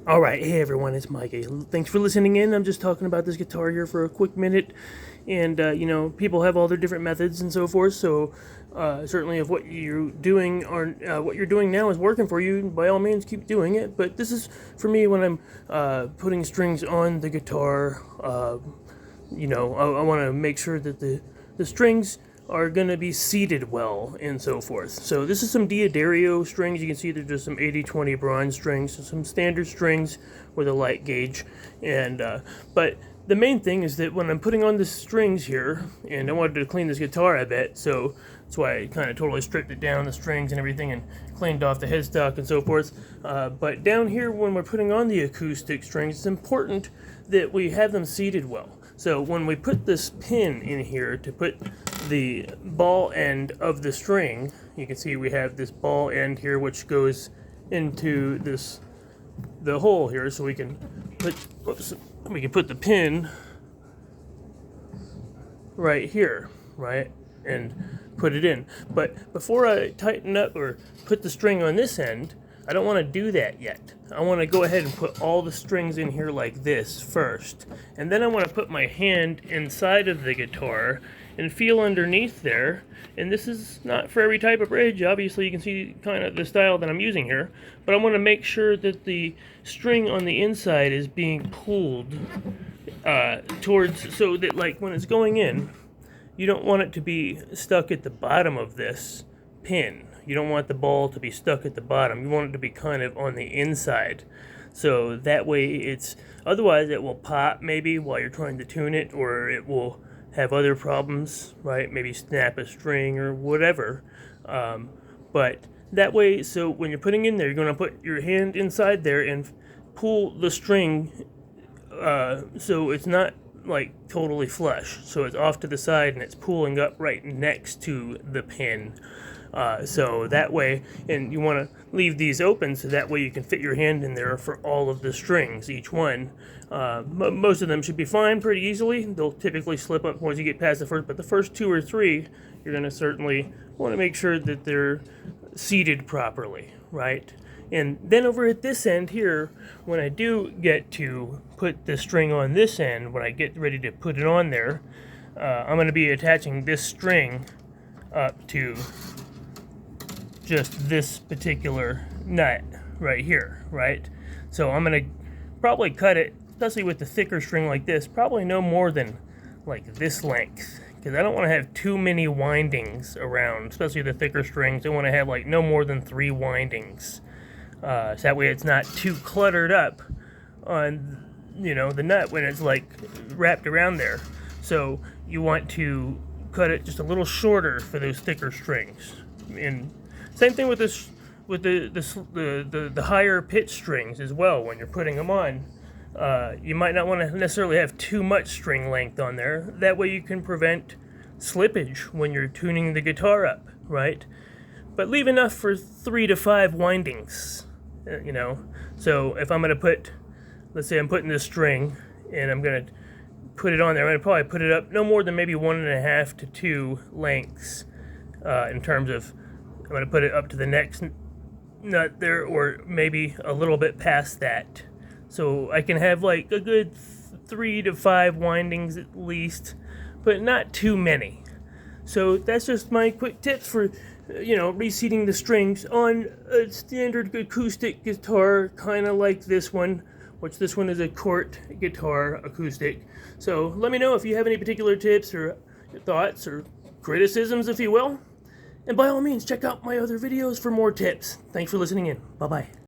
All right, hey everyone, it's Mikey. Thanks for listening in. I'm just talking about this guitar here for a quick minute, and people have all their different methods and so forth. So certainly, if what you're doing or what you're doing now is working for you, by all means, keep doing it. But this is for me when I'm putting strings on the guitar. I want to make sure that the strings are going to be seated well and so forth. So this is some Diodario strings. You can see they're just some 80/20 bronze strings, so some standard strings with a light gauge. And but the main thing is that when I'm putting on the strings here, and I wanted to clean this guitar a bit, so that's why I kind of totally stripped it down, the strings and everything, and cleaned off the headstock and so forth. But down here, when we're putting on the acoustic strings, it's important that we have them seated well. So when we put this pin in here to put the ball end of the string, you can see we have this ball end here which goes into the hole here, so we can put the pin right here, right, and put it in. But before I tighten up or put the string on this end, I don't want to do that yet. I want to go ahead and put all the strings in here like this first. And then I want to put my hand inside of the guitar and feel underneath there. And this is not for every type of bridge. Obviously, you can see kind of the style that I'm using here. But I want to make sure that the string on the inside is being pulled towards, so that like when it's going in, you don't want it to be stuck at the bottom of this pin. You don't want the ball to be stuck at the bottom. You want it to be kind of on the inside. So that way otherwise it will pop maybe while you're trying to tune it, or it will have other problems, right? Maybe snap a string or whatever. But that way, so when you're putting in there, you're going to put your hand inside there and pull the string so it's not like totally flush. So it's off to the side and it's pulling up right next to the pin. So that way, and you want to leave these open so that way you can fit your hand in there for all of the strings, each one. Most of them should be fine pretty easily. They'll typically slip up once you get past the first, but the first two or three, you're going to certainly want to make sure that they're seated properly, right? And then over at this end here, when I do get to put the string on this end, when I get ready to put it on there, I'm going to be attaching this string up to just this particular nut right here, right? So I'm gonna probably cut it, especially with the thicker string like this, probably no more than like this length, because I don't want to have too many windings around, especially the thicker strings. I want to have like no more than 3 windings, so that way it's not too cluttered up on the nut when it's like wrapped around there. So you want to cut it just a little shorter for those thicker strings. And same thing with this, with the higher pitch strings as well. When you're putting them on, you might not want to necessarily have too much string length on there. That way you can prevent slippage when you're tuning the guitar up, right? But leave enough for 3 to 5 windings, So if I'm going to put, let's say I'm putting this string and I'm going to put it on there, I'm going to probably put it up no more than maybe 1.5 to 2 lengths in terms of, I'm going to put it up to the next nut there, or maybe a little bit past that. So I can have like a good 3 to 5 windings at least, but not too many. So that's just my quick tips for, reseating the strings on a standard acoustic guitar, kind of like this one, which this one is a Cort guitar acoustic. So let me know if you have any particular tips or thoughts or criticisms, if you will. And by all means, check out my other videos for more tips. Thanks for listening in. Bye-bye.